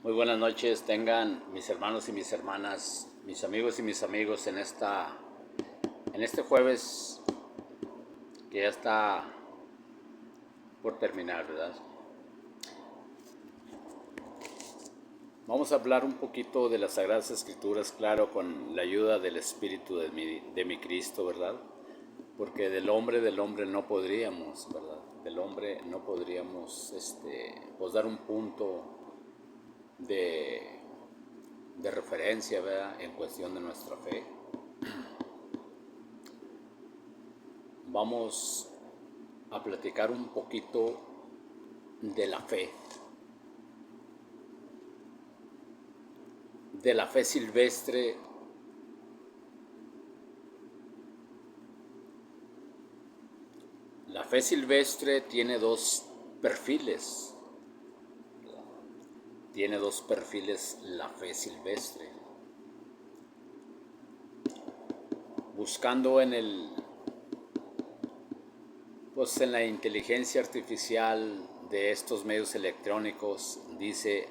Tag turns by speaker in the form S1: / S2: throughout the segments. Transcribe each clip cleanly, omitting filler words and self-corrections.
S1: Muy buenas noches tengan mis hermanos y mis hermanas, mis amigos y mis amigos en este jueves que ya está por terminar, ¿verdad? Vamos a hablar un poquito de las Sagradas Escrituras, claro, con la ayuda del Espíritu de mi Cristo, ¿verdad? Porque del hombre no podríamos, ¿verdad? Del hombre no podríamos, pues dar un punto de, de referencia, ¿verdad? En cuestión de nuestra fe. Vamos a platicar un poquito de la fe silvestre. La fe silvestre tiene dos perfiles la fe silvestre. Buscando pues en la inteligencia artificial de estos medios electrónicos, dice,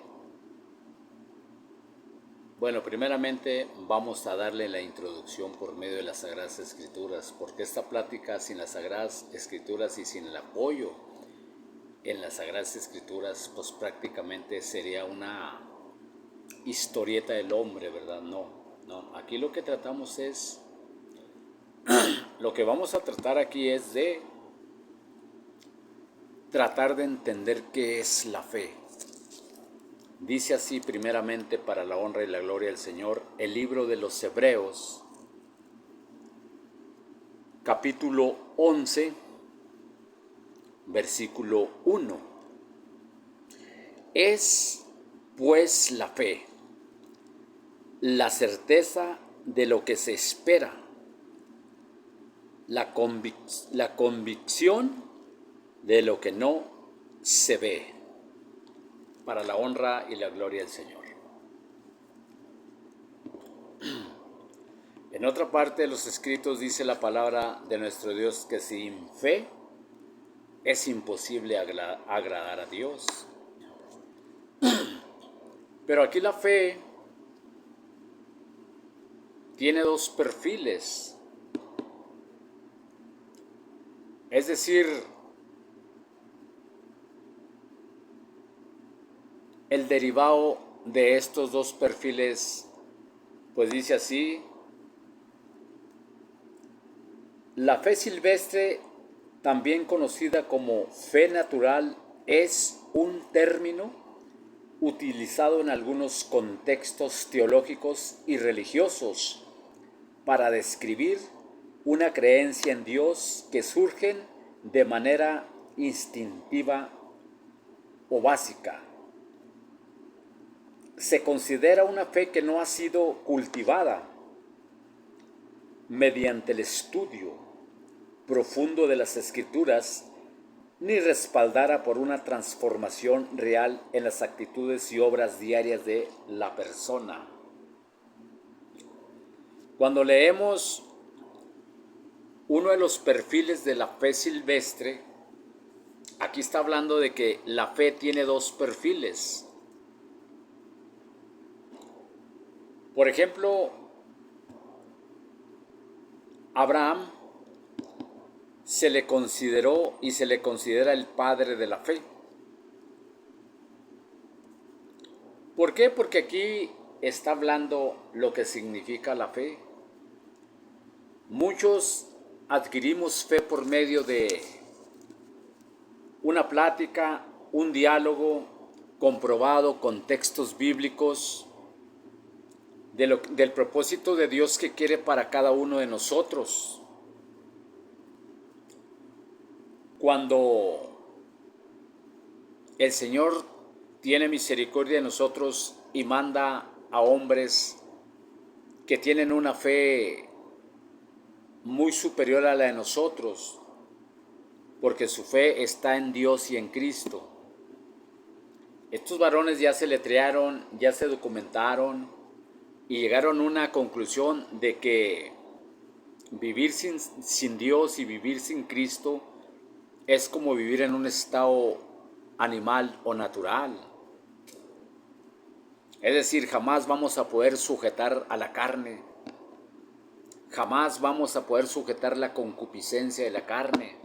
S1: bueno, primeramente vamos a darle la introducción por medio de las Sagradas Escrituras, porque esta plática sin las Sagradas Escrituras y sin el apoyo en las Sagradas Escrituras, pues prácticamente sería una historieta del hombre, ¿verdad? No. Aquí lo que tratamos es, lo que vamos a tratar aquí es de tratar de entender qué es la fe. Dice así primeramente, para la honra y la gloria del Señor, el libro de los Hebreos, capítulo 11, versículo 1. Es pues la fe, la certeza de lo que se espera, la convicción de lo que no se ve, para la honra y la gloria del Señor. En otra parte de los escritos dice la palabra de nuestro Dios que sin fe es imposible agradar a Dios. Pero aquí la fe tiene dos perfiles. Es decir, el derivado de estos dos perfiles, pues dice así: la fe silvestre, también conocida como fe natural, es un término utilizado en algunos contextos teológicos y religiosos para describir una creencia en Dios que surgen de manera instintiva o básica. Se considera una fe que no ha sido cultivada mediante el estudio profundo de las Escrituras, ni respaldada por una transformación real en las actitudes y obras diarias de la persona. Cuando leemos uno de los perfiles de la fe silvestre, aquí está hablando de que la fe tiene dos perfiles. Por ejemplo, Abraham se le consideró y se le considera el padre de la fe. ¿Por qué? Porque aquí está hablando lo que significa la fe. Muchos adquirimos fe por medio de una plática, un diálogo comprobado con textos bíblicos del propósito de Dios que quiere para cada uno de nosotros. Cuando el Señor tiene misericordia de nosotros y manda a hombres que tienen una fe muy superior a la de nosotros, porque su fe está en Dios y en Cristo. Estos varones ya se letrearon, ya se documentaron y llegaron a una conclusión de que vivir sin Dios y vivir sin Cristo es como vivir en un estado animal o natural. Es decir, jamás vamos a poder sujetar a la carne. Jamás vamos a poder sujetar la concupiscencia de la carne.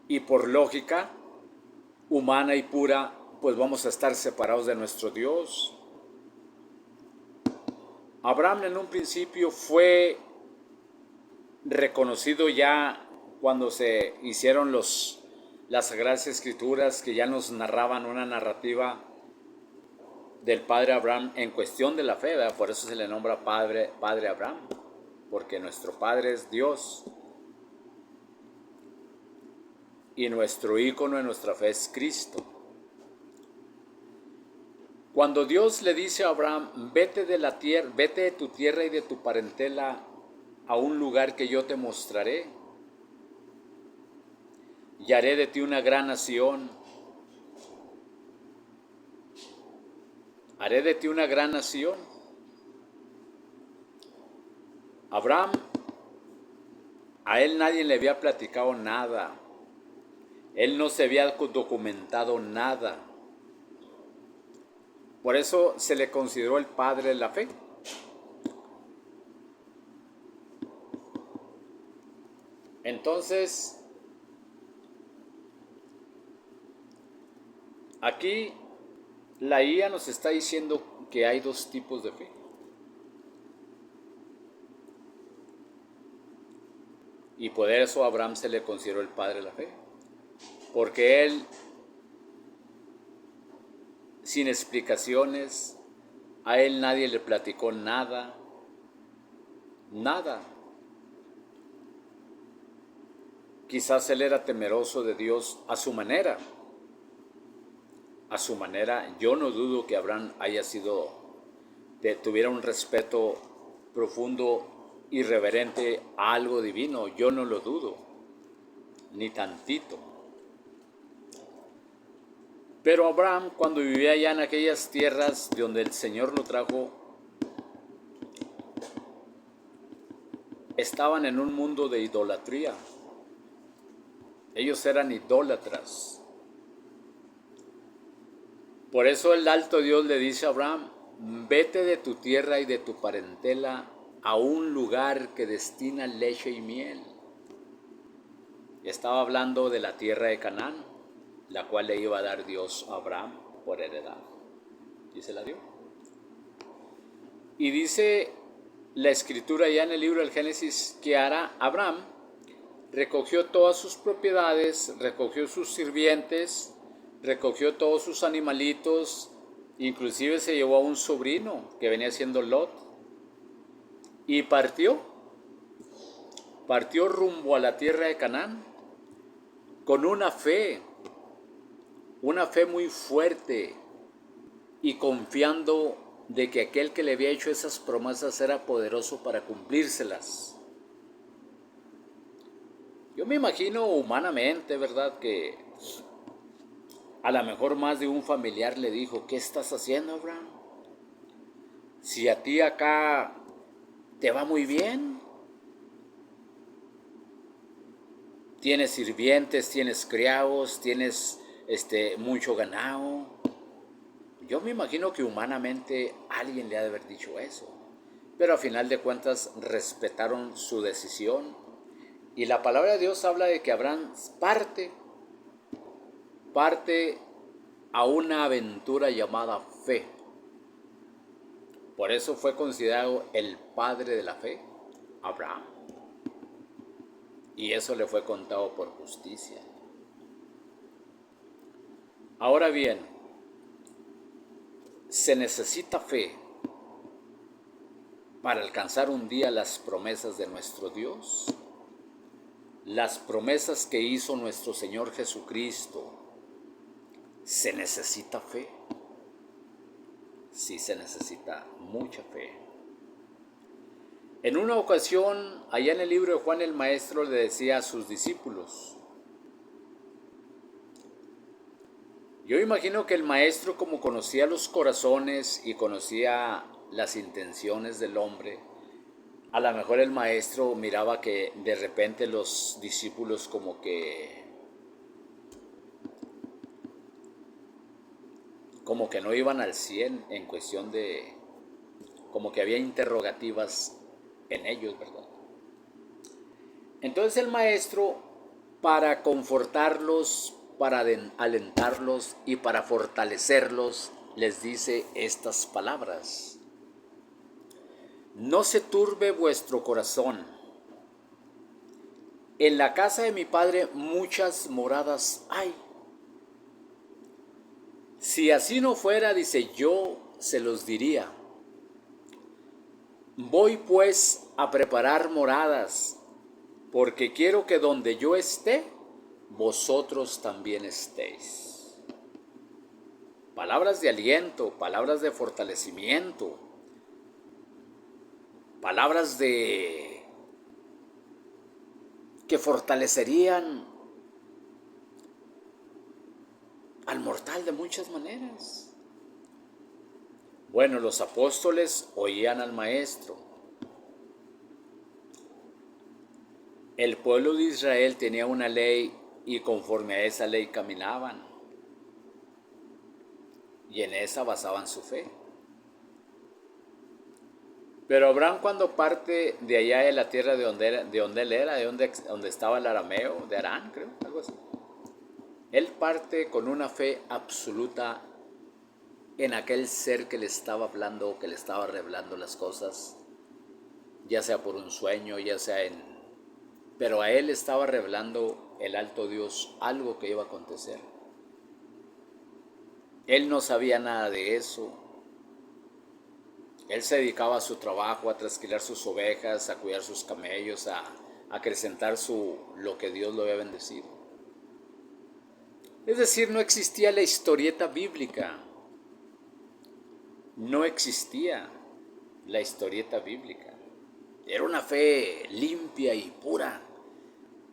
S1: Y por lógica humana y pura, pues vamos a estar separados de nuestro Dios. Abraham en un principio fue reconocido ya cuando se hicieron las Sagradas Escrituras, que ya nos narraban una narrativa del padre Abraham en cuestión de la fe, ¿verdad? Por eso se le nombra padre Abraham, porque nuestro padre es Dios y nuestro ícono de nuestra fe es Cristo. Cuando Dios le dice a Abraham, vete de tu tierra y de tu parentela a un lugar que yo te mostraré, y haré de ti una gran nación. Haré de ti una gran nación. Abraham, a él nadie le había platicado nada. Él no se había documentado nada. Por eso se le consideró el padre de la fe. Entonces, aquí la IA nos está diciendo que hay dos tipos de fe. Y por eso a Abraham se le consideró el padre de la fe. Porque él, sin explicaciones, a él nadie le platicó nada. Nada. Quizás él era temeroso de Dios a su manera. A su manera, yo no dudo que Abraham tuviera un respeto profundo y reverente a algo divino. Yo no lo dudo, ni tantito. Pero Abraham, cuando vivía allá en aquellas tierras de donde el Señor lo trajo, estaban en un mundo de idolatría. Ellos eran idólatras. Por eso el alto Dios le dice a Abraham, vete de tu tierra y de tu parentela a un lugar que destina leche y miel. Estaba hablando de la tierra de Canaán, la cual le iba a dar Dios a Abraham por heredad. Y se la dio. Y dice la escritura ya en el libro del Génesis que Abraham recogió todas sus propiedades, recogió sus sirvientes, recogió todos sus animalitos, inclusive se llevó a un sobrino que venía siendo Lot y partió rumbo a la tierra de Canaán con una fe muy fuerte y confiando de que aquel que le había hecho esas promesas era poderoso para cumplírselas. Yo me imagino humanamente, ¿verdad?, que a lo mejor más de un familiar le dijo, ¿qué estás haciendo, Abraham? Si a ti acá te va muy bien, tienes sirvientes, tienes criados, tienes mucho ganado. Yo me imagino que humanamente alguien le ha de haber dicho eso, pero a final de cuentas respetaron su decisión. Y la palabra de Dios habla de que Abraham parte a una aventura llamada fe. Por eso fue considerado el padre de la fe, Abraham. Y eso le fue contado por justicia. Ahora bien, se necesita fe para alcanzar un día las promesas de nuestro Dios. Las promesas que hizo nuestro Señor Jesucristo. ¿Se necesita fe? Sí, se necesita mucha fe. En una ocasión, allá en el libro de Juan el Maestro le decía a sus discípulos, yo imagino que el Maestro, como conocía los corazones y conocía las intenciones del hombre, a lo mejor el Maestro miraba que de repente los discípulos como como que no iban al 100 en cuestión de, como que había interrogativas en ellos, ¿verdad? Entonces el maestro, para confortarlos, para alentarlos y para fortalecerlos, les dice estas palabras. No se turbe vuestro corazón. En la casa de mi padre muchas moradas hay. Si así no fuera, dice, yo se los diría. Voy pues a preparar moradas, porque quiero que donde yo esté, vosotros también estéis. Palabras de aliento, palabras de fortalecimiento, palabras de que fortalecerían al mortal de muchas maneras. Bueno, los apóstoles oían al maestro. El pueblo de Israel tenía una ley y conforme a esa ley caminaban. Y en esa basaban su fe. Pero Abraham, cuando parte de allá de la tierra de donde él era, donde estaba el arameo, de Harán, creo, algo así. Él parte con una fe absoluta en aquel ser que le estaba hablando, que le estaba revelando las cosas, ya sea por un sueño, ya sea en... Pero a él estaba revelando el alto Dios algo que iba a acontecer. Él no sabía nada de eso. Él se dedicaba a su trabajo, a trasquilar sus ovejas, a cuidar sus camellos, a acrecentar lo que Dios lo había bendecido. Es decir, no existía la historieta bíblica. No existía la historieta bíblica. Era una fe limpia y pura.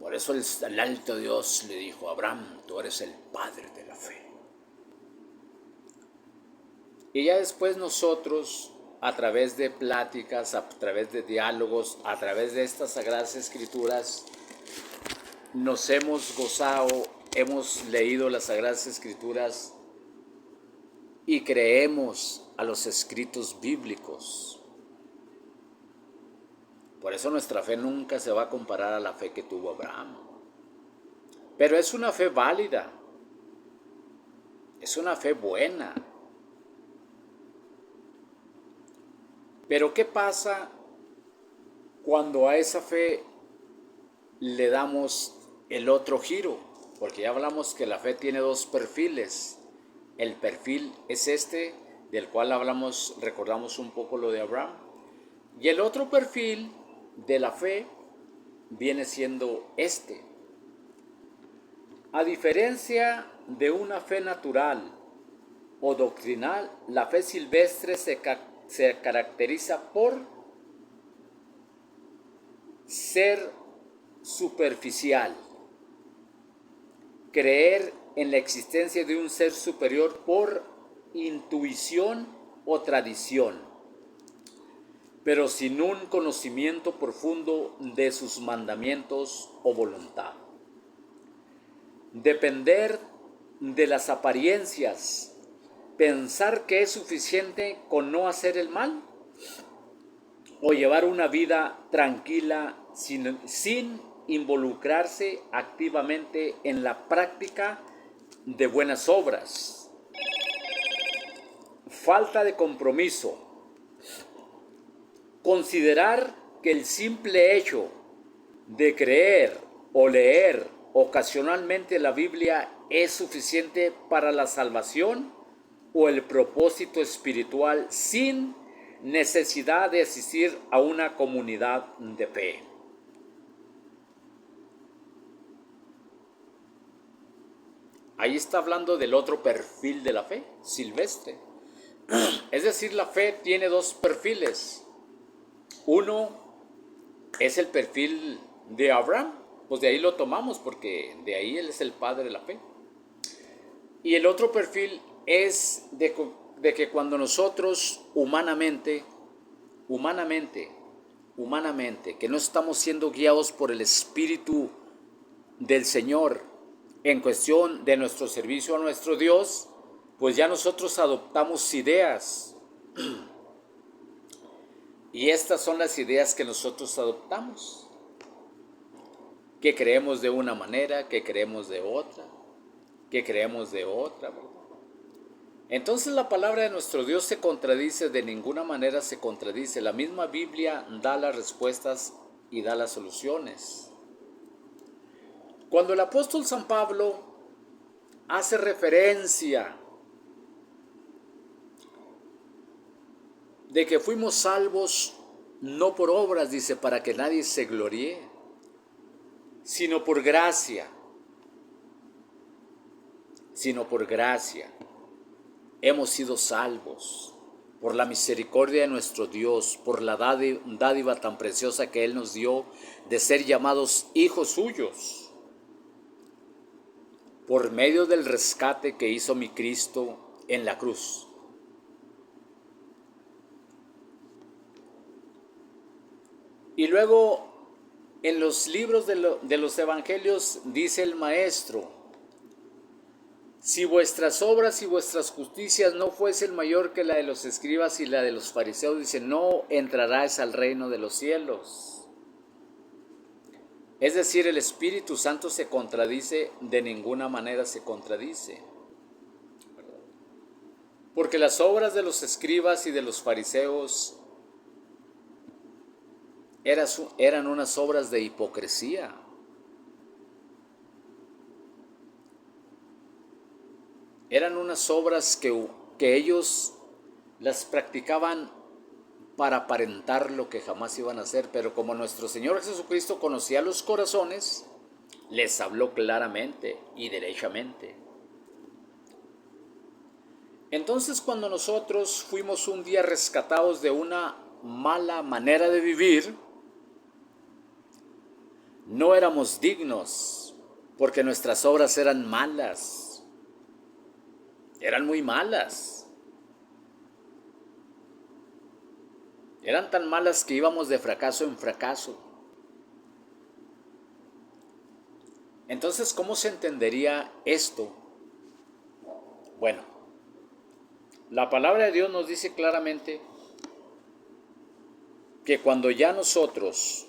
S1: Por eso el alto Dios le dijo a Abraham, tú eres el padre de la fe. Y ya después nosotros, a través de pláticas, a través de diálogos, a través de estas sagradas escrituras, nos hemos gozado, hemos leído las sagradas escrituras y creemos a los escritos bíblicos. Por eso nuestra fe nunca se va a comparar a la fe que tuvo Abraham. Pero es una fe válida, es una fe buena. Pero ¿qué pasa cuando a esa fe le damos el otro giro? Porque ya hablamos que la fe tiene dos perfiles. El perfil es este, del cual hablamos, recordamos un poco lo de Abraham. Y el otro perfil de la fe viene siendo este. A diferencia de una fe natural o doctrinal, la fe silvestre se caracteriza por ser superficial, creer en la existencia de un ser superior por intuición o tradición, pero sin un conocimiento profundo de sus mandamientos o voluntad. Depender de las apariencias, pensar que es suficiente con no hacer el mal, o llevar una vida tranquila sin involucrarse activamente en la práctica de buenas obras. Falta de compromiso. Considerar que el simple hecho de creer o leer ocasionalmente la Biblia es suficiente para la salvación o el propósito espiritual sin necesidad de asistir a una comunidad de fe. Ahí está hablando del otro perfil de la fe, silvestre. Es decir, la fe tiene dos perfiles. Uno es el perfil de Abraham, pues de ahí lo tomamos porque de ahí él es el padre de la fe. Y el otro perfil es de que cuando nosotros humanamente, que no estamos siendo guiados por el Espíritu del Señor en cuestión de nuestro servicio a nuestro Dios, pues ya nosotros adoptamos ideas. Y estas son las ideas que nosotros adoptamos. Que creemos de una manera, que creemos de otra, que creemos de otra, ¿verdad? Entonces la palabra de nuestro Dios se contradice, de ninguna manera se contradice. La misma Biblia da las respuestas y da las soluciones. Cuando el apóstol San Pablo hace referencia de que fuimos salvos no por obras, dice, para que nadie se gloríe, sino por gracia, hemos sido salvos por la misericordia de nuestro Dios, por la dádiva tan preciosa que Él nos dio de ser llamados hijos suyos, por medio del rescate que hizo mi Cristo en la cruz. Y luego en los libros de los evangelios dice el maestro: si vuestras obras y vuestras justicias no fuesen mayor que la de los escribas y la de los fariseos, dice, no entrarás al reino de los cielos. Es decir, el Espíritu Santo se contradice, de ninguna manera se contradice. Porque las obras de los escribas y de los fariseos eran unas obras de hipocresía. Eran unas obras que ellos las practicaban para aparentar lo que jamás iban a hacer, pero como nuestro Señor Jesucristo conocía los corazones, les habló claramente y derechamente. Entonces, cuando nosotros fuimos un día rescatados de una mala manera de vivir, no éramos dignos, porque nuestras obras eran malas. Eran muy malas. Eran tan malas que íbamos de fracaso en fracaso. Entonces, ¿cómo se entendería esto? Bueno, la palabra de Dios nos dice claramente que cuando ya nosotros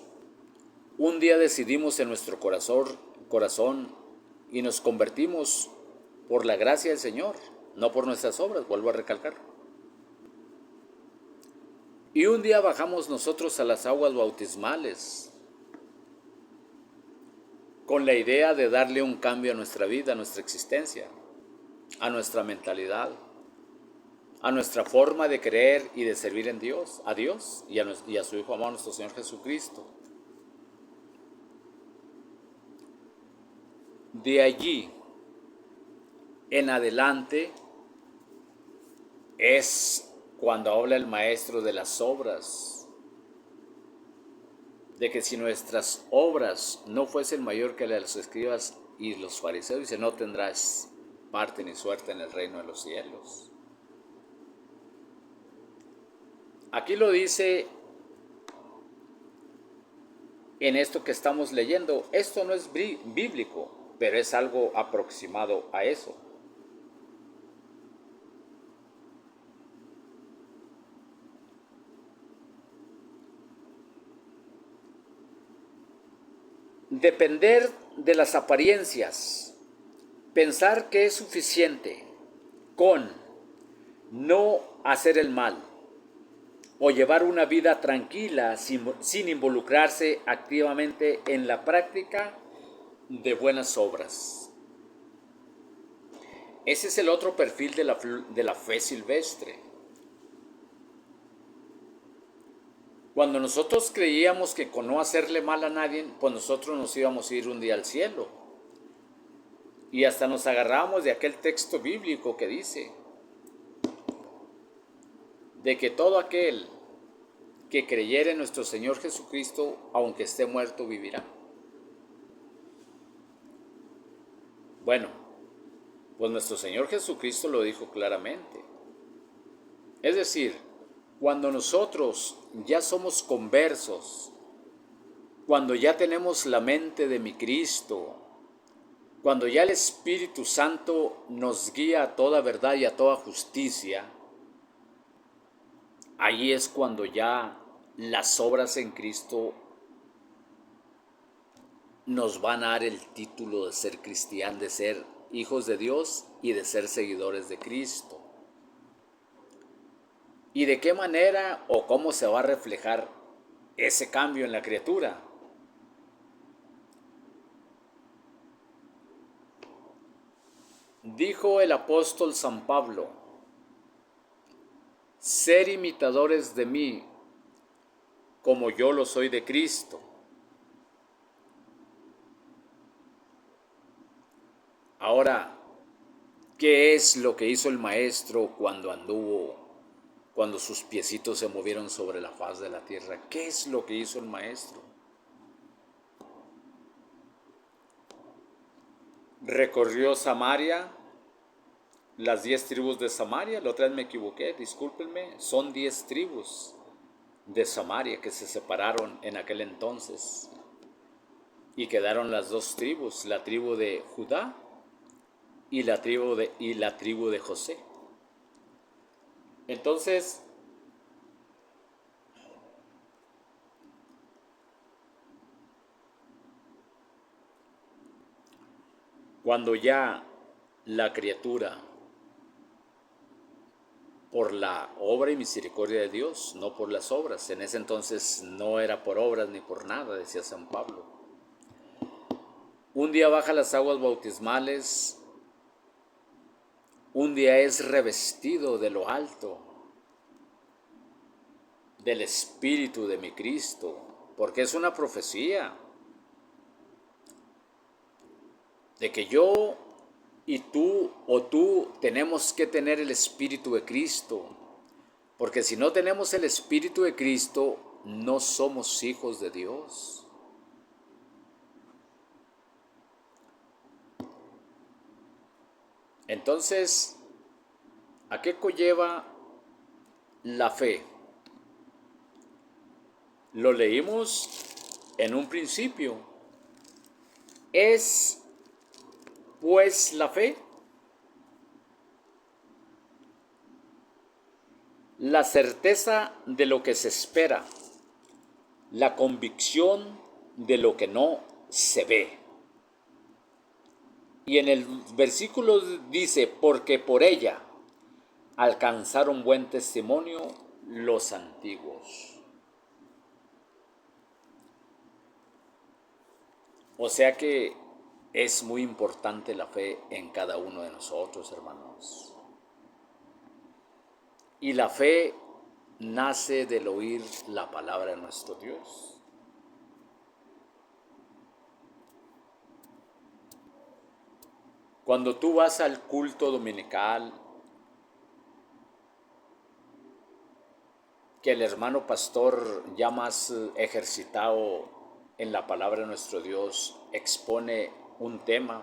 S1: un día decidimos en nuestro corazón y nos convertimos por la gracia del Señor, no por nuestras obras, vuelvo a recalcar. Y un día bajamos nosotros a las aguas bautismales con la idea de darle un cambio a nuestra vida, a nuestra existencia, a nuestra mentalidad, a nuestra forma de creer y de servir en Dios, a Dios y a su Hijo amado, nuestro Señor Jesucristo. De allí en adelante es cuando habla el maestro de las obras, de que si nuestras obras no fuesen mayor que las de los escribas y los fariseos, dice, no tendrás parte ni suerte en el reino de los cielos. Aquí lo dice en esto que estamos leyendo. Esto no es bíblico, pero es algo aproximado a eso. Depender de las apariencias, pensar que es suficiente con no hacer el mal o llevar una vida tranquila sin involucrarse activamente en la práctica de buenas obras. Ese es el otro perfil de la fe silvestre. Cuando nosotros creíamos que con no hacerle mal a nadie, pues nosotros nos íbamos a ir un día al cielo. Y hasta nos agarrábamos de aquel texto bíblico que dice de que todo aquel que creyere en nuestro Señor Jesucristo, aunque esté muerto, vivirá. Bueno, pues nuestro Señor Jesucristo lo dijo claramente. Es decir, cuando nosotros ya somos conversos, cuando ya tenemos la mente de mi Cristo, Cuando ya el Espíritu Santo nos guía a toda verdad y a toda justicia, ahí es cuando ya las obras en Cristo nos van a dar el título de ser cristianos, de ser hijos de Dios y de ser seguidores de Cristo. ¿Y de qué manera o cómo se va a reflejar ese cambio en la criatura? Dijo el apóstol San Pablo: ser imitadores de mí como yo lo soy de Cristo. Ahora, ¿qué es lo que hizo el maestro cuando anduvo, cuando sus piecitos se movieron sobre la faz de la tierra? ¿Qué es lo que hizo el maestro? Recorrió Samaria, las 10 tribus de Samaria. La otra vez me equivoqué, discúlpenme, son 10 tribus de Samaria que se separaron en aquel entonces y quedaron las 2 tribus, la tribu de Judá y la tribu de José. Entonces, cuando ya la criatura, por la obra y misericordia de Dios, no por las obras, en ese entonces no era por obras ni por nada, decía San Pablo, un día baja las aguas bautismales, un día es revestido de lo alto, del Espíritu de mi Cristo, porque es una profecía de que yo y tú o tú tenemos que tener el Espíritu de Cristo, porque si no tenemos el Espíritu de Cristo, no somos hijos de Dios. Entonces, ¿a qué conlleva la fe? Lo leímos en un principio. Es pues la fe la certeza de lo que se espera, la convicción de lo que no se ve. Y en el versículo dice, porque por ella alcanzaron buen testimonio los antiguos. O sea que es muy importante la fe en cada uno de nosotros, hermanos. Y la fe nace del oír la palabra de nuestro Dios. Cuando tú vas al culto dominical, que el hermano pastor ya más ejercitado en la palabra de nuestro Dios expone un tema,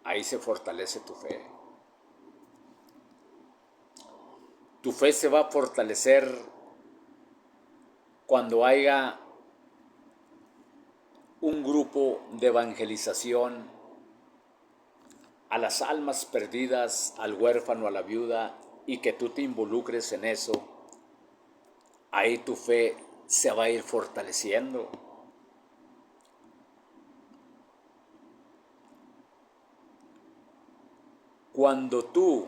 S1: ahí se fortalece tu fe. Tu fe se va a fortalecer cuando haya un grupo de evangelización a las almas perdidas, al huérfano, a la viuda, y que tú te involucres en eso. Ahí tu fe se va a ir fortaleciendo. Cuando tú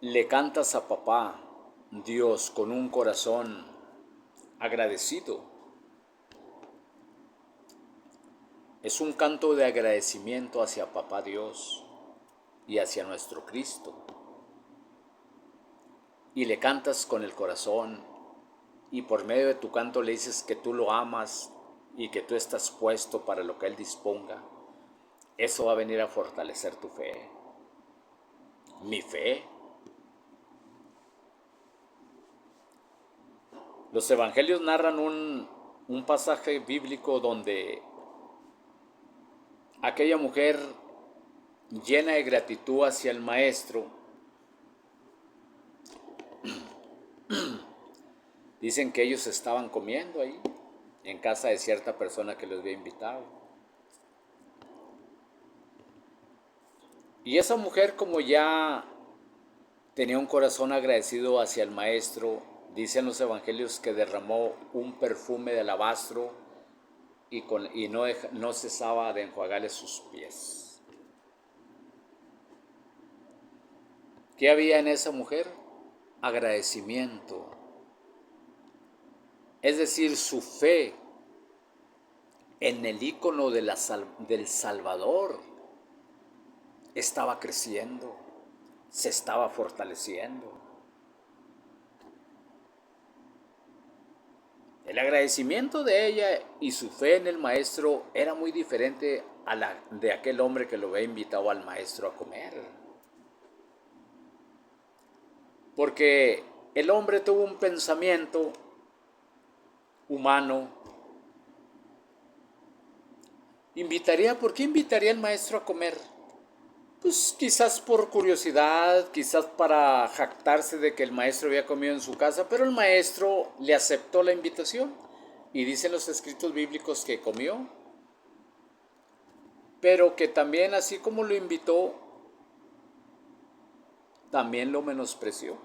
S1: le cantas a papá Dios con un corazón agradecido, es un canto de agradecimiento hacia papá Dios y hacia nuestro Cristo. Y le cantas con el corazón y por medio de tu canto le dices que tú lo amas y que tú estás puesto para lo que Él disponga. Eso va a venir a fortalecer tu fe. Mi fe. Los evangelios narran un pasaje bíblico donde aquella mujer llena de gratitud hacia el maestro, dicen que ellos estaban comiendo ahí en casa de cierta persona que los había invitado. Y esa mujer, como ya tenía un corazón agradecido hacia el maestro, dicen los evangelios que derramó un perfume de alabastro y no cesaba de enjuagarle sus pies. ¿Qué había en esa mujer? Agradecimiento. Es decir, su fe en el ícono del Salvador estaba creciendo, se estaba fortaleciendo. El agradecimiento de ella y su fe en el maestro era muy diferente a la de aquel hombre que lo había invitado al maestro a comer. Porque el hombre tuvo un pensamiento humano. ¿Por qué invitaría al maestro a comer? Pues quizás por curiosidad, quizás para jactarse de que el maestro había comido en su casa, pero el maestro le aceptó la invitación y dicen los escritos bíblicos que comió, pero que también así como lo invitó, también lo menospreció.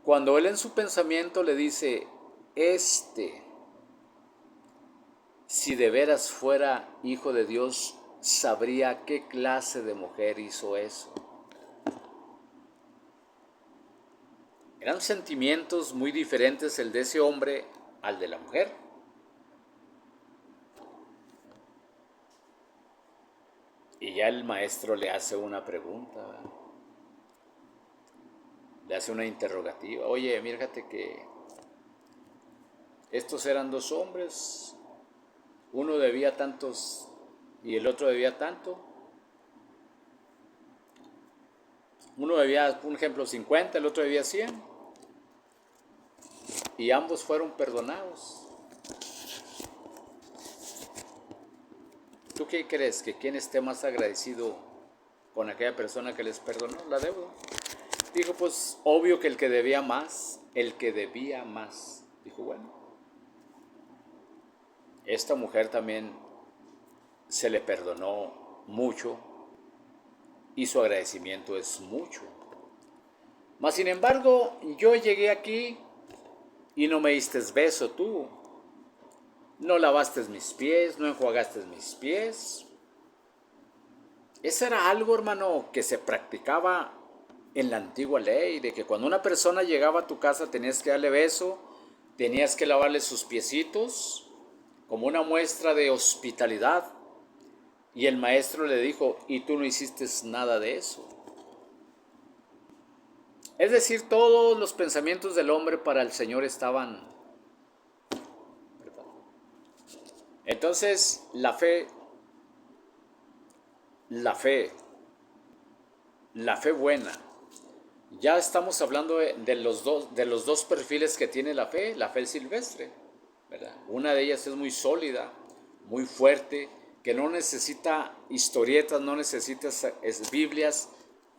S1: Cuando él en su pensamiento le dice, si de veras fuera hijo de Dios, sabría qué clase de mujer hizo eso. Eran sentimientos muy diferentes el de ese hombre al de la mujer. Y ya el maestro le hace una pregunta, ¿verdad? Le hace una interrogativa. Oye, fíjate que estos eran dos hombres, uno debía tantos y el otro debía tanto. Uno debía, por ejemplo, 50, el otro debía 100. Y ambos fueron perdonados. ¿Tú qué crees? ¿Que quién esté más agradecido con aquella persona que les perdonó la deuda? Dijo, pues obvio que el que debía más, el que debía más. Dijo, bueno, esta mujer también se le perdonó mucho y su agradecimiento es mucho. Mas sin embargo, yo llegué aquí y no me diste beso tú. No lavaste mis pies, no enjuagaste mis pies. Eso era algo, hermano, que se practicaba en la antigua ley, de que cuando una persona llegaba a tu casa tenías que darle beso, tenías que lavarle sus piecitos como una muestra de hospitalidad. Y el maestro le dijo, y tú no hiciste nada de eso. Es decir, todos los pensamientos del hombre para el Señor estaban. Entonces, la fe, la fe buena. Ya estamos hablando de los dos perfiles que tiene la fe silvestre, ¿verdad? Una de ellas es muy sólida, muy fuerte, que no necesita historietas, no necesita Biblias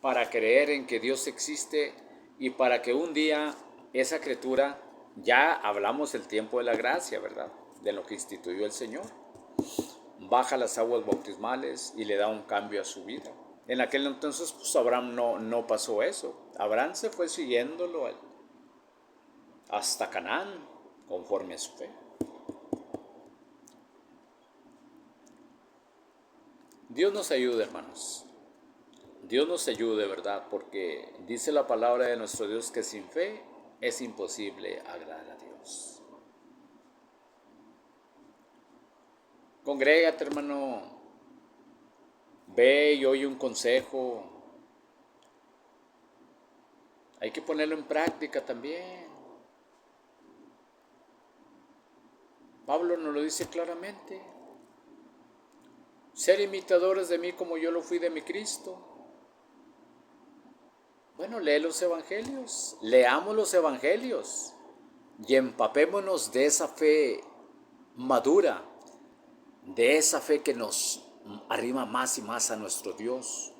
S1: para creer en que Dios existe y para que un día esa criatura, ya hablamos del tiempo de la gracia, ¿verdad? De lo que instituyó el Señor. Baja las aguas bautismales y le da un cambio a su vida. En aquel entonces, pues Abraham no pasó eso. Abraham se fue siguiéndolo hasta Canaán, conforme a su fe. Dios nos ayude, hermanos. Dios nos ayude, ¿verdad? Porque dice la palabra de nuestro Dios que sin fe es imposible agradar a Dios. Congrégate, hermano. Ve y oye un consejo. Hay que ponerlo en práctica también. Pablo nos lo dice claramente. Ser imitadores de mí como yo lo fui de mi Cristo. Bueno, lee los evangelios, leamos los evangelios y empapémonos de esa fe madura, de esa fe que nos arrima más y más a nuestro Dios.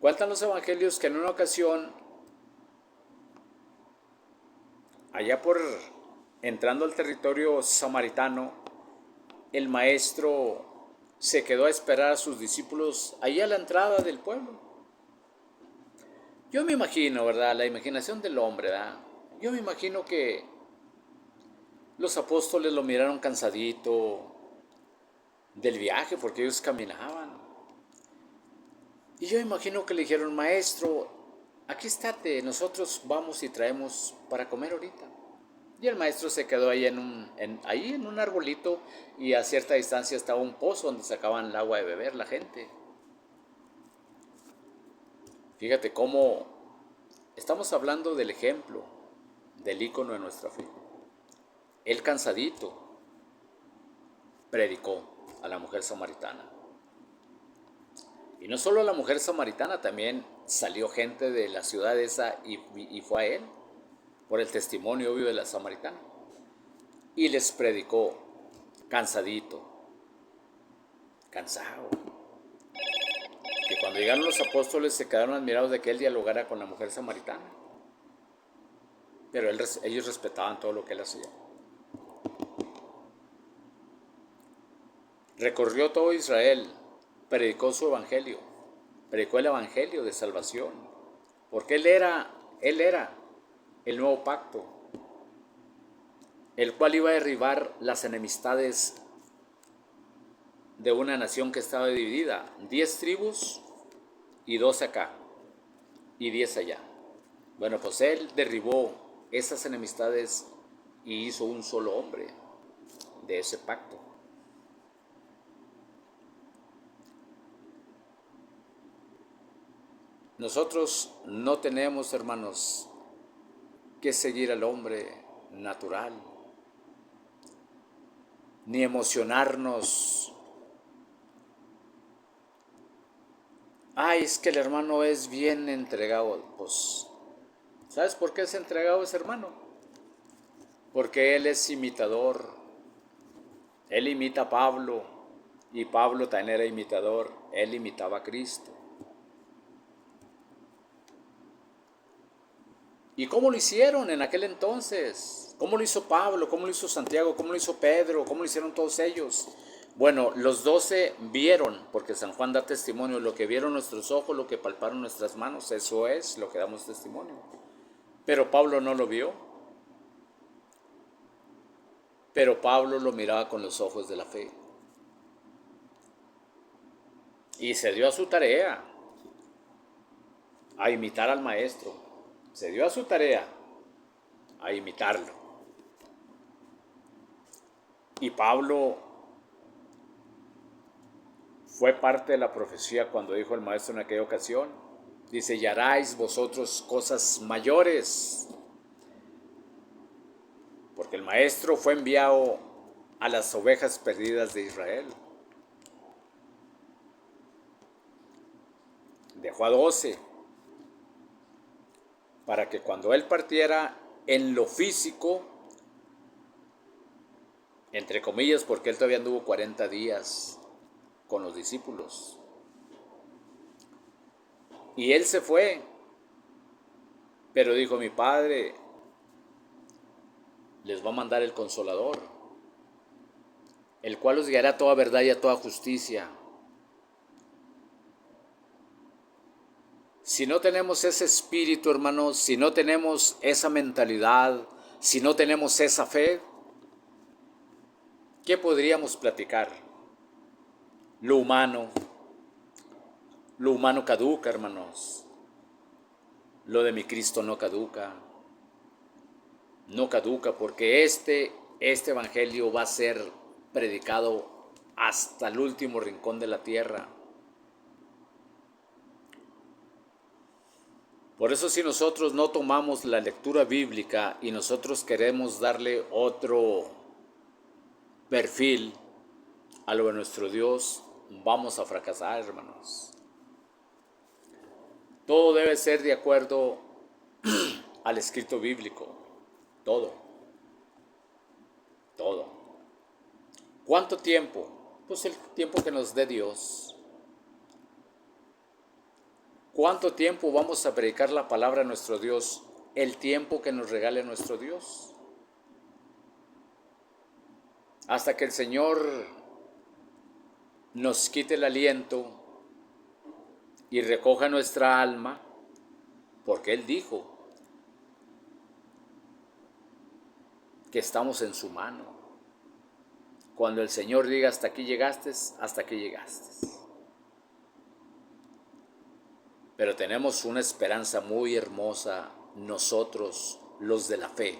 S1: Cuentan los evangelios que en una ocasión allá por entrando al territorio samaritano, el maestro se quedó a esperar a sus discípulos allí a la entrada del pueblo. Yo me imagino, ¿verdad? La imaginación del hombre, ¿verdad? Yo me imagino que los apóstoles lo miraron cansadito del viaje porque ellos caminaban. Y yo imagino que le dijeron, maestro, aquí estate, nosotros vamos y traemos para comer ahorita. Y el maestro se quedó ahí ahí en un arbolito y a cierta distancia estaba un pozo donde sacaban el agua de beber la gente. Fíjate cómo estamos hablando del ejemplo, del ícono de nuestra fe. Él cansadito predicó a la mujer samaritana. Y no solo a la mujer samaritana, también salió gente de la ciudad esa y fue a él, por el testimonio obvio de la samaritana. Y les predicó cansadito, cansado. Que cuando llegaron los apóstoles se quedaron admirados de que él dialogara con la mujer samaritana. Pero ellos respetaban todo lo que él hacía. Recorrió todo Israel, predicó su evangelio, predicó el evangelio de salvación, porque él era el nuevo pacto, el cual iba a derribar las enemistades de una nación que estaba dividida, 10 tribus y 12 acá y 10 allá. Bueno, pues él derribó esas enemistades y hizo un solo hombre de ese pacto. Nosotros no tenemos, hermanos, que seguir al hombre natural, ni emocionarnos. Ay, es que el hermano es bien entregado. Pues, ¿sabes por qué es entregado ese hermano? Porque él es imitador. Él imita a Pablo, y Pablo también era imitador. Él imitaba a Cristo. ¿Y cómo lo hicieron en aquel entonces? ¿Cómo lo hizo Pablo? ¿Cómo lo hizo Santiago? ¿Cómo lo hizo Pedro? ¿Cómo lo hicieron todos ellos? Bueno, los 12 vieron, porque San Juan da testimonio, lo que vieron nuestros ojos, lo que palparon nuestras manos, eso es lo que damos testimonio. Pero Pablo no lo vio. Pero Pablo lo miraba con los ojos de la fe. Y se dio a su tarea, a imitar al maestro. Se dio a su tarea, a imitarlo. Y Pablo fue parte de la profecía cuando dijo el maestro en aquella ocasión. Dice, y haráis vosotros cosas mayores. Porque el maestro fue enviado a las ovejas perdidas de Israel. Dejó a 12 para que cuando él partiera en lo físico, entre comillas, porque él todavía anduvo 40 días con los discípulos. Y él se fue, pero dijo, mi Padre les va a mandar el Consolador, el cual os guiará a toda verdad y a toda justicia. Si no tenemos ese espíritu, hermanos, si no tenemos esa mentalidad, si no tenemos esa fe, ¿qué podríamos platicar? Lo humano caduca, hermanos. Lo de mi Cristo no caduca. No caduca porque este evangelio va a ser predicado hasta el último rincón de la tierra. Por eso si nosotros no tomamos la lectura bíblica y nosotros queremos darle otro perfil a lo de nuestro Dios, vamos a fracasar, hermanos. Todo debe ser de acuerdo al escrito bíblico. Todo. ¿Cuánto tiempo? Pues el tiempo que nos dé Dios. ¿Cuánto tiempo vamos a predicar la palabra a nuestro Dios? el tiempo que nos regale nuestro Dios. Hasta que el Señor nos quite el aliento y recoja nuestra alma, porque Él dijo que estamos en su mano. Cuando el Señor diga hasta aquí llegaste, hasta aquí llegaste. Pero tenemos una esperanza muy hermosa nosotros, los de la fe.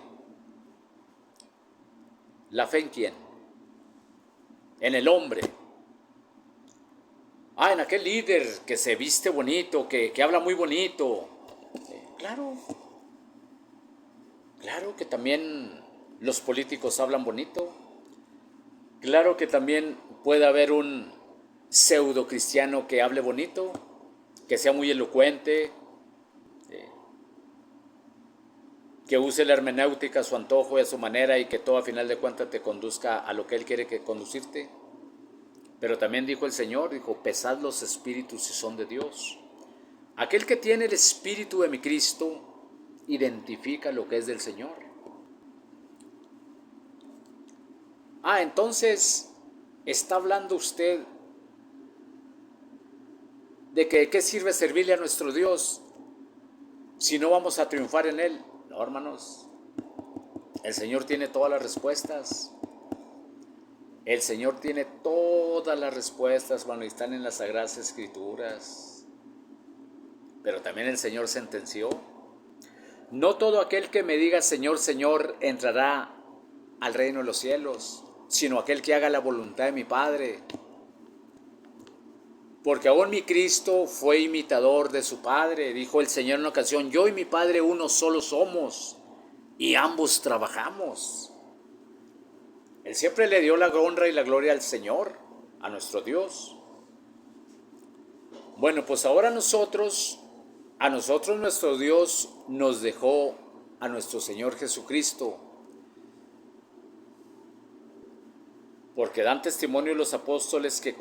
S1: ¿La fe en quién? En el hombre. En aquel líder que se viste bonito, que habla muy bonito. Claro, claro que también los políticos hablan bonito. Claro que también puede haber un pseudo cristiano que hable bonito, que sea muy elocuente, que use la hermenéutica a su antojo y a su manera y que todo a final de cuentas te conduzca a lo que Él quiere que conducirte. Pero también dijo el Señor, dijo, pesad los espíritus si son de Dios. Aquel que tiene el espíritu de mi Cristo identifica lo que es del Señor. Entonces está hablando usted de que qué sirve servirle a nuestro Dios si no vamos a triunfar en Él. No, hermanos, el Señor tiene todas las respuestas. El Señor tiene todas las respuestas cuando están en las Sagradas Escrituras. Pero también el Señor sentenció. No todo aquel que me diga Señor, Señor, entrará al reino de los cielos, sino aquel que haga la voluntad de mi Padre. Porque aún mi Cristo fue imitador de su Padre. Dijo el Señor en una ocasión, yo y mi Padre uno solo somos, y ambos trabajamos. Él siempre le dio la honra y la gloria al Señor, a nuestro Dios. Bueno, pues ahora a nosotros nuestro Dios nos dejó a nuestro Señor Jesucristo. Porque dan testimonio los apóstoles que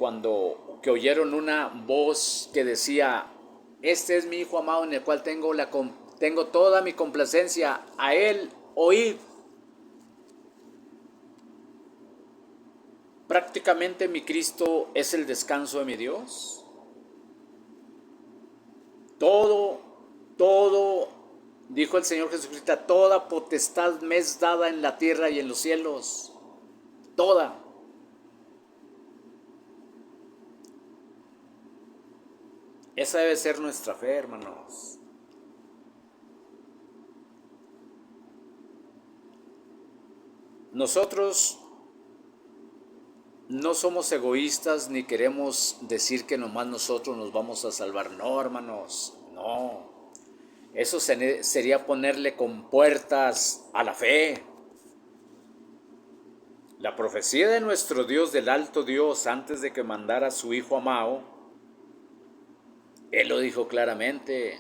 S1: que oyeron una voz que decía, este es mi Hijo amado en el cual tengo toda mi complacencia, a Él oíd. Prácticamente mi Cristo es el descanso de mi Dios. Todo, dijo el Señor Jesucristo, toda potestad me es dada en la tierra y en los cielos. Toda. Esa debe ser nuestra fe, hermanos. Nosotros no somos egoístas ni queremos decir que nomás nosotros nos vamos a salvar. No, hermanos, no. Eso sería ponerle compuertas a la fe. La profecía de nuestro Dios, del alto Dios, antes de que mandara a su Hijo amado, Él lo dijo claramente.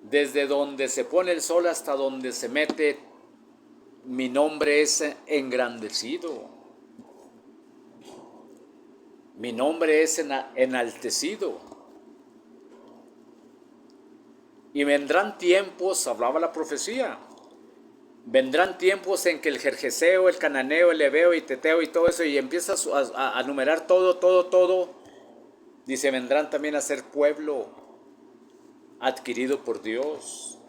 S1: Desde donde se pone el sol hasta donde se mete, mi nombre es engrandecido. Mi nombre es enaltecido. Y vendrán tiempos, hablaba la profecía, vendrán tiempos en que el jerjeseo, el cananeo, el heveo y teteo y todo eso, y empiezas a numerar todo, dice, vendrán también a ser pueblo adquirido por Dios.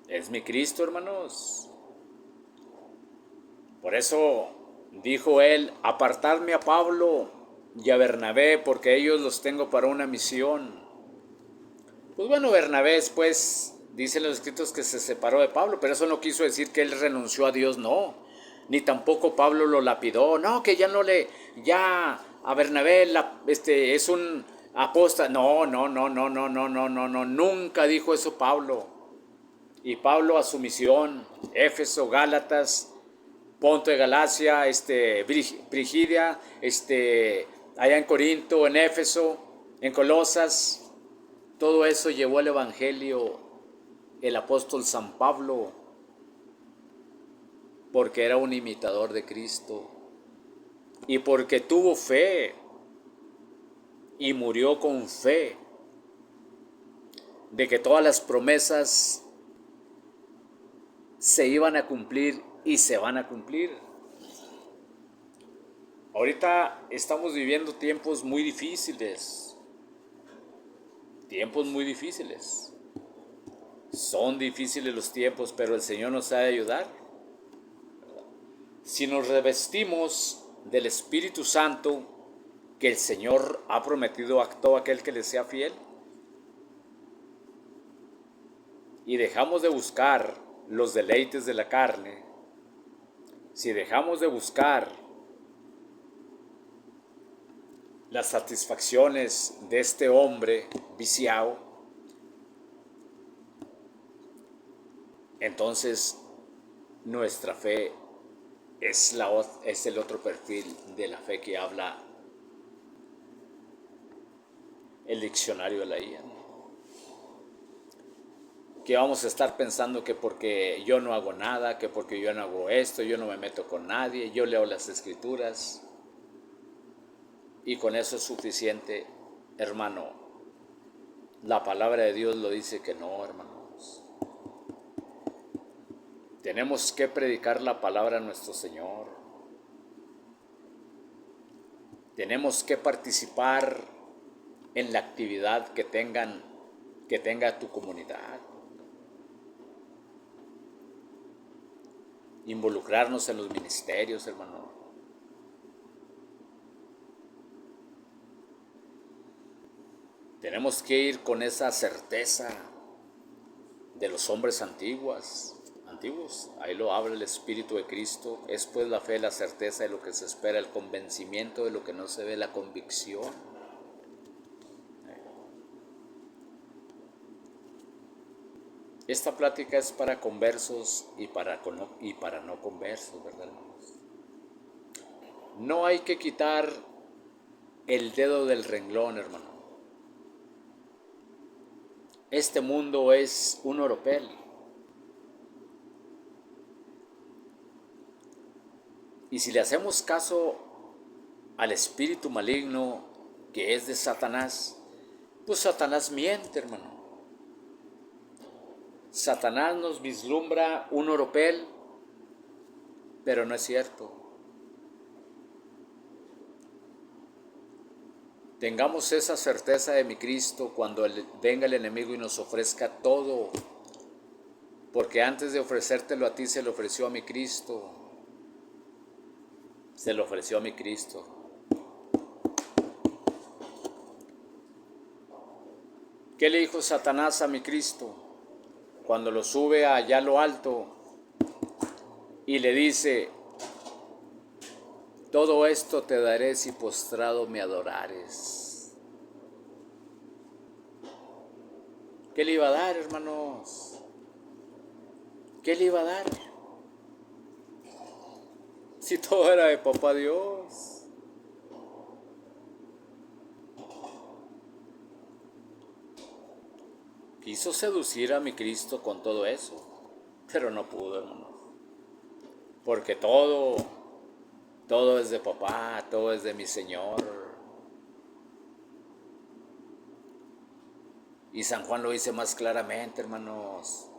S1: Es mi Cristo, hermanos. Por eso dijo él, apartadme a Pablo y a Bernabé, porque ellos los tengo para una misión. Pues bueno, Bernabé después, dicen los escritos que se separó de Pablo, pero eso no quiso decir que él renunció a Dios, no. Ni tampoco Pablo lo lapidó, no, que ya a Bernabé es un apóstata. No, nunca dijo eso Pablo. Y Pablo a su misión, Éfeso, Gálatas, Ponto de Galacia, Frigidia, allá en Corinto, en Éfeso, en Colosas, todo eso llevó el evangelio el apóstol San Pablo, porque era un imitador de Cristo y porque tuvo fe y murió con fe. de que todas las promesas se iban a cumplir y se van a cumplir. Ahorita estamos viviendo tiempos muy difíciles, tiempos muy difíciles. Son difíciles los tiempos, pero el Señor nos ha de ayudar. Si nos revestimos del Espíritu Santo que el Señor ha prometido a todo aquel que le sea fiel, y dejamos de buscar los deleites de la carne, si dejamos de buscar las satisfacciones de este hombre viciado, entonces nuestra fe es el otro perfil de la fe que habla el diccionario de la IA. Que vamos a estar pensando que porque yo no hago nada, que porque yo no hago esto, yo no me meto con nadie, yo leo las escrituras y con eso es suficiente. Hermano, la palabra de Dios lo dice que no, hermanos. Tenemos que predicar la palabra a nuestro Señor. Tenemos que participar en la actividad que tenga tu comunidad. Involucrarnos en los ministerios, hermano. Tenemos que ir con esa certeza de los hombres antiguos. Ahí lo habla el Espíritu de Cristo. Es pues la fe, la certeza de lo que se espera, el convencimiento de lo que no se ve, la convicción. Esta plática es para conversos y para no conversos, ¿verdad, hermanos? No hay que quitar el dedo del renglón, hermano. Este mundo es un oropel. Y si le hacemos caso al espíritu maligno que es de Satanás, pues Satanás miente, hermano. Satanás nos vislumbra un oropel, pero no es cierto. Tengamos esa certeza de mi Cristo cuando venga el enemigo y nos ofrezca todo, porque antes de ofrecértelo a ti se lo ofreció a mi Cristo. Se lo ofreció a mi Cristo. ¿Qué le dijo Satanás a mi Cristo? Cuando lo sube allá a lo alto y le dice: todo esto te daré si postrado me adorares. ¿Qué le iba a dar, hermanos? ¿Qué le iba a dar? Si todo era de papá Dios. Quiso seducir a mi Cristo con todo eso, pero no pudo, hermanos. Porque todo es de papá, todo es de mi Señor. Y San Juan lo dice más claramente, hermanos,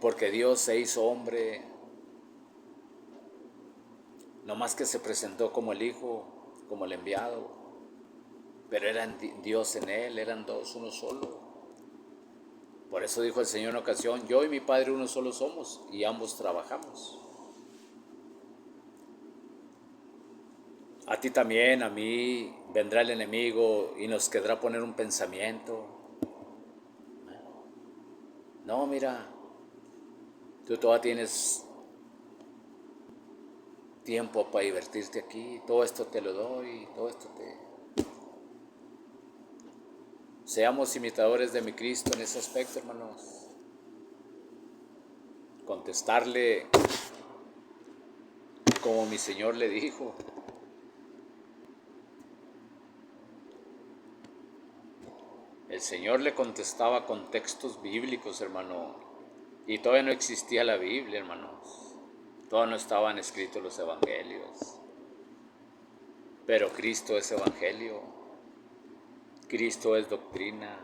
S1: porque Dios se hizo hombre, no más que se presentó como el Hijo, como el enviado, pero era Dios en él, eran dos, uno solo. Por eso dijo el Señor en ocasión: yo y mi Padre uno solo somos, y ambos trabajamos. A ti también, a mí, vendrá el enemigo y nos querrá poner un pensamiento. No, mira, tú todavía tienes tiempo para divertirte aquí, todo esto te lo doy, todo esto te... Seamos imitadores de mi Cristo en ese aspecto, hermanos. Contestarle como mi Señor le dijo. El Señor le contestaba con textos bíblicos, hermano. Y todavía no existía la Biblia, hermanos. Todavía no estaban escritos los evangelios. Pero Cristo es evangelio. Cristo es doctrina.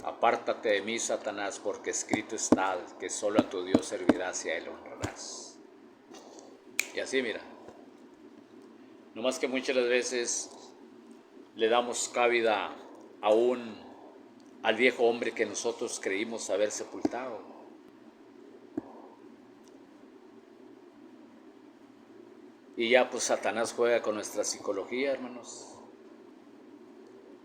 S1: Apártate de mí, Satanás, porque escrito está que solo a tu Dios servirás y a Él honrarás. Y así, mira, no más que muchas veces le damos cabida aún al viejo hombre que nosotros creímos haber sepultado. Y ya pues Satanás juega con nuestra psicología, hermanos.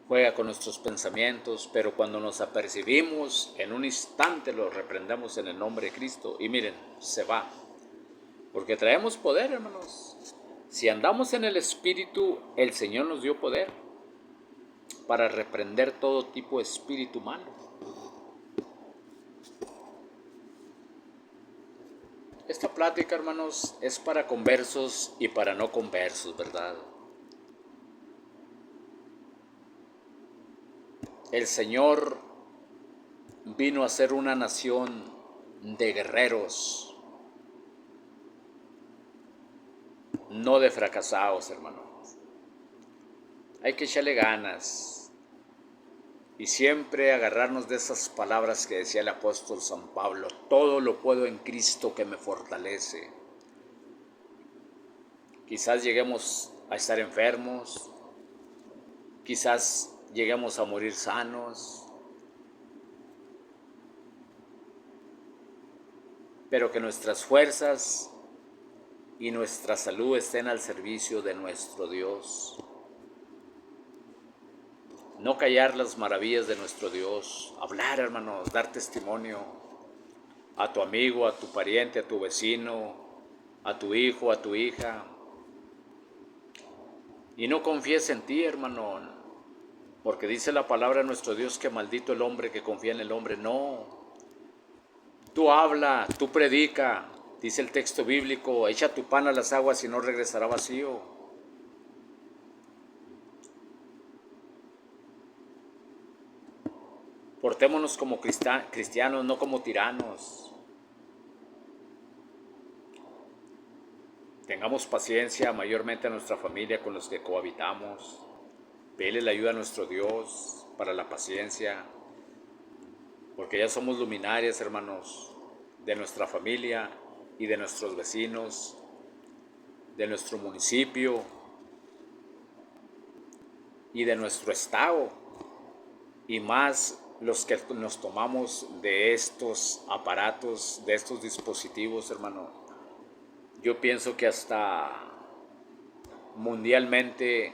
S1: Juega con nuestros pensamientos, pero cuando nos apercibimos, en un instante lo reprendemos en el nombre de Cristo. Y miren, se va. Porque traemos poder, hermanos. Si andamos en el Espíritu, el Señor nos dio poder para reprender todo tipo de espíritu malo. Esta plática, hermanos, es para conversos y para no conversos, ¿verdad? El Señor vino a ser una nación de guerreros, no de fracasados, hermanos. Hay que echarle ganas y siempre agarrarnos de esas palabras que decía el apóstol San Pablo: todo lo puedo en Cristo que me fortalece. Quizás lleguemos a estar enfermos, quizás lleguemos a morir sanos, pero que nuestras fuerzas y nuestra salud estén al servicio de nuestro Dios. No callar las maravillas de nuestro Dios, hablar, hermanos, dar testimonio a tu amigo, a tu pariente, a tu vecino, a tu hijo, a tu hija. Y no confíes en ti, hermano, porque dice la palabra de nuestro Dios que maldito el hombre que confía en el hombre. No, tú habla, tú predica, dice el texto bíblico: echa tu pan a las aguas y no regresará vacío. Portémonos como cristianos, no como tiranos. Tengamos paciencia mayormente a nuestra familia con los que cohabitamos. Pídele la ayuda a nuestro Dios para la paciencia, porque ya somos luminarias, hermanos, de nuestra familia y de nuestros vecinos, de nuestro municipio y de nuestro estado, y más los que nos tomamos de estos aparatos, de estos dispositivos, hermano. Yo pienso que hasta mundialmente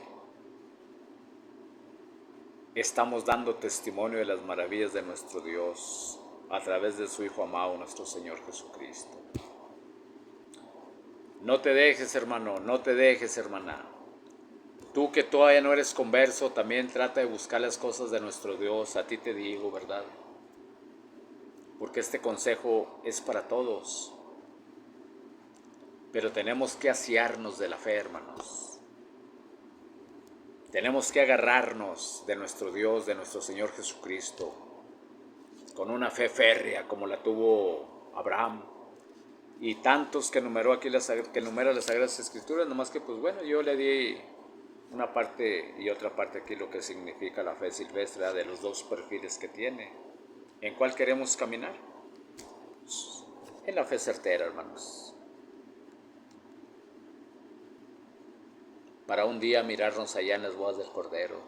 S1: estamos dando testimonio de las maravillas de nuestro Dios a través de su Hijo amado, nuestro Señor Jesucristo. No te dejes, hermano, no te dejes, hermana. Tú que todavía no eres converso, también trata de buscar las cosas de nuestro Dios. A ti te digo, ¿verdad? Porque este consejo es para todos. Pero tenemos que asearnos de la fe, hermanos. Tenemos que agarrarnos de nuestro Dios, de nuestro Señor Jesucristo, con una fe férrea como la tuvo Abraham y tantos que numeró aquí que numera las Sagradas Escrituras. Nomás que pues bueno, yo le di una parte y otra parte aquí lo que significa la fe silvestre, de los dos perfiles que tiene. ¿En cuál queremos caminar? En la fe certera, hermanos, para un día mirarnos allá en las bodas del Cordero,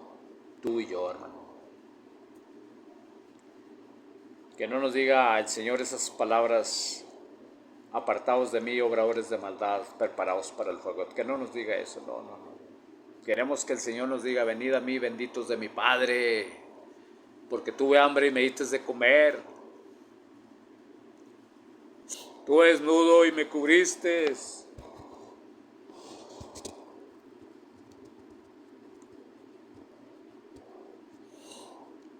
S1: tú y yo, hermano. Que no nos diga el Señor esas palabras: apartaos de mí, obradores de maldad, preparaos para el fuego. Que no nos diga eso, no, no, no. Queremos que el Señor nos diga: venid a mí, benditos de mi Padre, porque tuve hambre y me diste de comer. Tuve desnudo y me cubriste.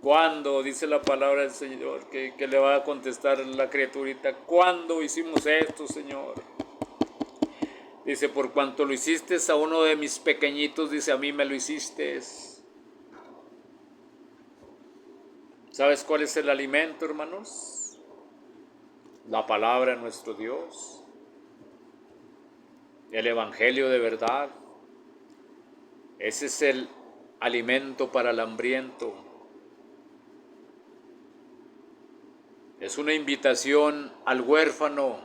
S1: ¿Cuándo? Dice la palabra del Señor, que le va a contestar la criaturita: ¿cuándo hicimos esto, Señor? Dice: por cuanto lo hiciste a uno de mis pequeñitos, dice, a mí me lo hiciste. ¿Sabes cuál es el alimento, hermanos? La palabra de nuestro Dios, el evangelio de verdad. Ese es el alimento para el hambriento. Es una invitación al huérfano.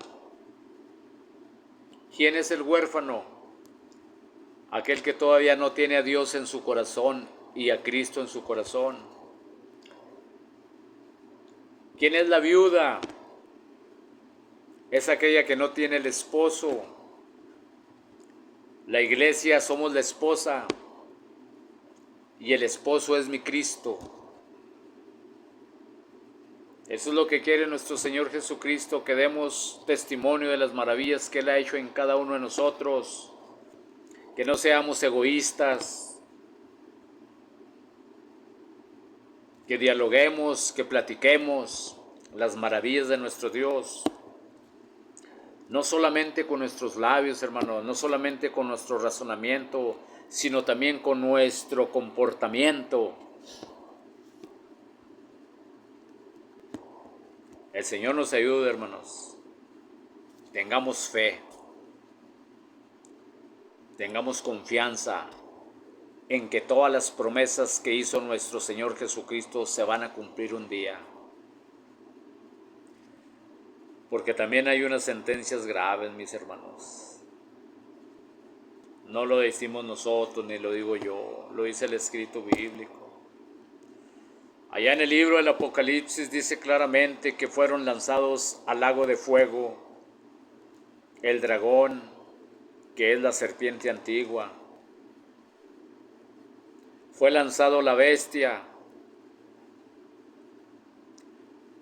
S1: ¿Quién es el huérfano? Aquel que todavía no tiene a Dios en su corazón y a Cristo en su corazón. ¿Quién es la viuda? Es aquella que no tiene el esposo. La iglesia somos la esposa y el esposo es mi Cristo. Eso es lo que quiere nuestro Señor Jesucristo, que demos testimonio de las maravillas que Él ha hecho en cada uno de nosotros, que no seamos egoístas, que dialoguemos, que platiquemos las maravillas de nuestro Dios, no solamente con nuestros labios, hermanos, no solamente con nuestro razonamiento, sino también con nuestro comportamiento. El Señor nos ayude, hermanos. Tengamos fe, tengamos confianza en que todas las promesas que hizo nuestro Señor Jesucristo se van a cumplir un día. Porque también hay unas sentencias graves, mis hermanos. No lo decimos nosotros, ni lo digo yo, lo dice el escrito bíblico. Allá en el libro del Apocalipsis dice claramente que fueron lanzados al lago de fuego el dragón, que es la serpiente antigua. Fue lanzado la bestia.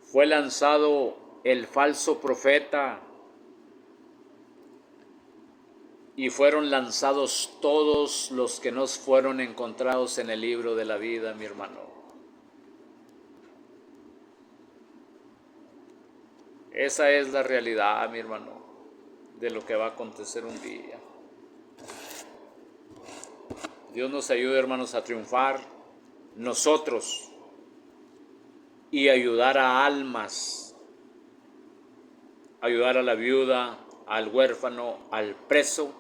S1: Fue lanzado el falso profeta. Y fueron lanzados todos los que no fueron encontrados en el libro de la vida, mi hermano. Esa es la realidad, mi hermano, de lo que va a acontecer un día. Dios nos ayude, hermanos, a triunfar nosotros y ayudar a almas, ayudar a la viuda, al huérfano, al preso,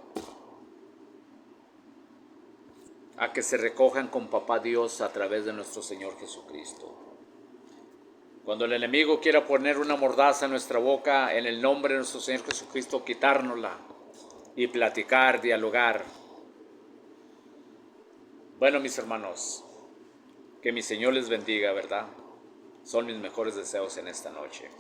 S1: a que se recojan con Papá Dios a través de nuestro Señor Jesucristo. Cuando el enemigo quiera poner una mordaza en nuestra boca, en el nombre de nuestro Señor Jesucristo, quitárnosla y platicar, dialogar. Bueno, mis hermanos, que mi Señor les bendiga, ¿verdad? Son mis mejores deseos en esta noche.